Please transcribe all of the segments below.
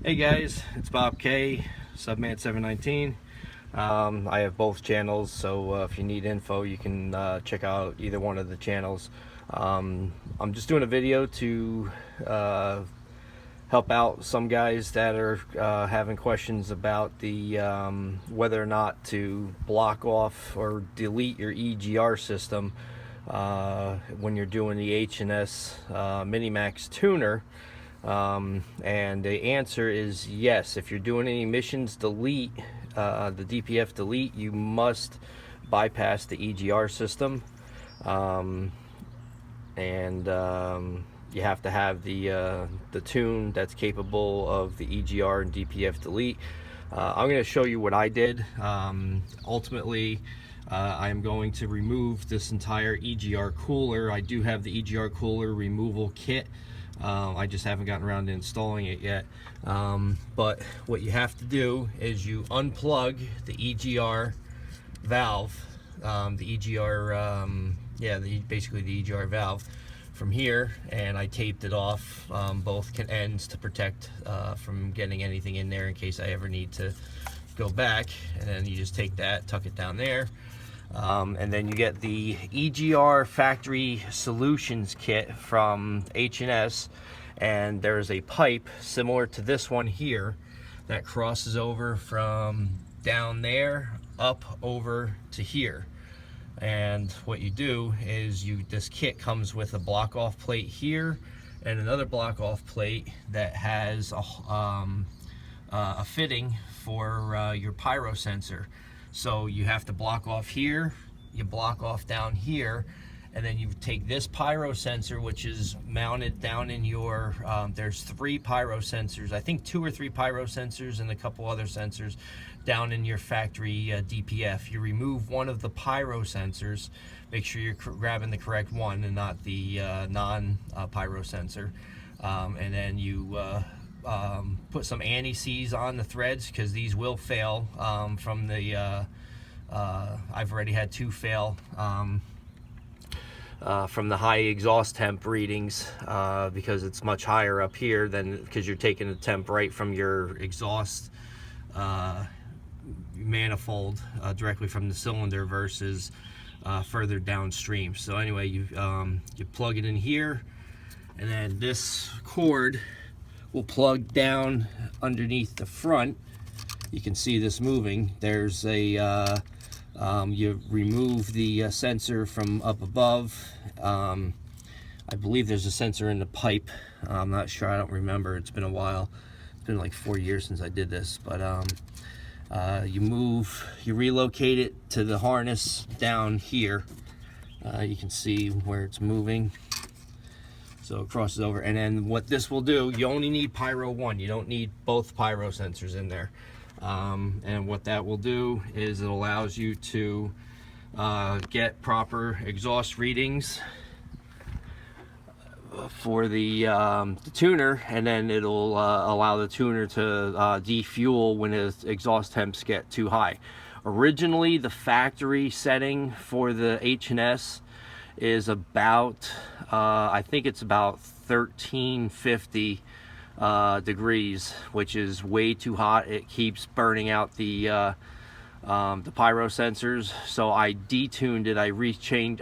Hey guys, it's Bob K, Subman719. I have both channels, so if you need info, you can check out either one of the channels. I'm just doing a video to help out some guys that are having questions about the whether or not to block off or delete your EGR system when you're doing the H&S MAXX tuner. And the answer is yes. If you're doing any emissions delete, the DPF delete, you must bypass the EGR system, you have to have the tune that's capable of the EGR and DPF delete. I'm going to show you what I did. Ultimately, I'm going to remove this entire EGR cooler. I do have the EGR cooler removal kit. I just haven't gotten around to installing it yet. But what you have to do is you unplug the EGR valve, basically the EGR valve from here, and I taped it off both ends to protect from getting anything in there in case I ever need to go back. And then you just take that, tuck it down there. And then you get the EGR Factory Solutions kit from H&S, and there's a pipe similar to this one here that crosses over from down there up over to here. And what you do is this kit comes with a block off plate here and another block off plate that has a fitting for your pyro sensor. So you have to block off here, you block off down here, and then you take this pyro sensor, which is mounted down in your, there's 3 pyro sensors, I think 2 or 3 pyro sensors and a couple other sensors down in your factory DPF. You remove one of the pyro sensors, make sure you're grabbing the correct one and not the non-pyro sensor, and then you put some anti-seize on the threads, because these will fail from the I've already had 2 fail from the high exhaust temp readings, because it's much higher up here than, because you're taking the temp right from your exhaust manifold directly from the cylinder versus further downstream. So anyway, you plug it in here, and then this cord will plug down underneath the front. You can see this moving. There's a you remove the sensor from up above. I believe there's a sensor in the pipe. I'm not sure, I don't remember, it's been a while. It's been like 4 years since I did this, but you relocate it to the harness down here. You can see where it's moving. So it crosses over, and then what this will do, you only need Pyro 1. You don't need both Pyro sensors in there. And what that will do is it allows you to get proper exhaust readings for the tuner, and then it'll allow the tuner to defuel when its exhaust temps get too high. Originally, the factory setting for the H&S is about I think it's about 1350 degrees, which is way too hot. It keeps burning out the pyro sensors. So I detuned it. I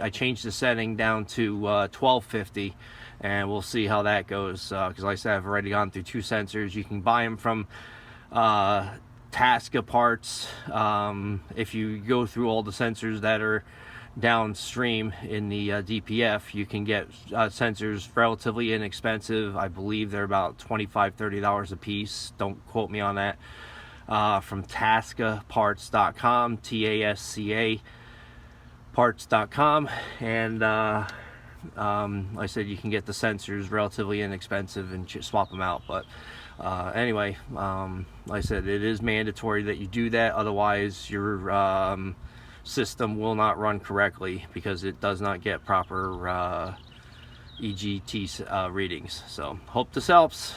changed the setting down to 1250, and we'll see how that goes, because like I said, I've already gone through 2 sensors. You can buy them from Tasca parts. If you go through all the sensors that are downstream in the DPF, you can get sensors relatively inexpensive. I believe they're about $25–30 a piece. Don't quote me on that. From tascaparts.com, TASCA parts.com, and like I said, you can get the sensors relatively inexpensive and swap them out. But anyway, like I said, it is mandatory that you do that, otherwise your system will not run correctly, because it does not get proper EGT readings. So hope this helps.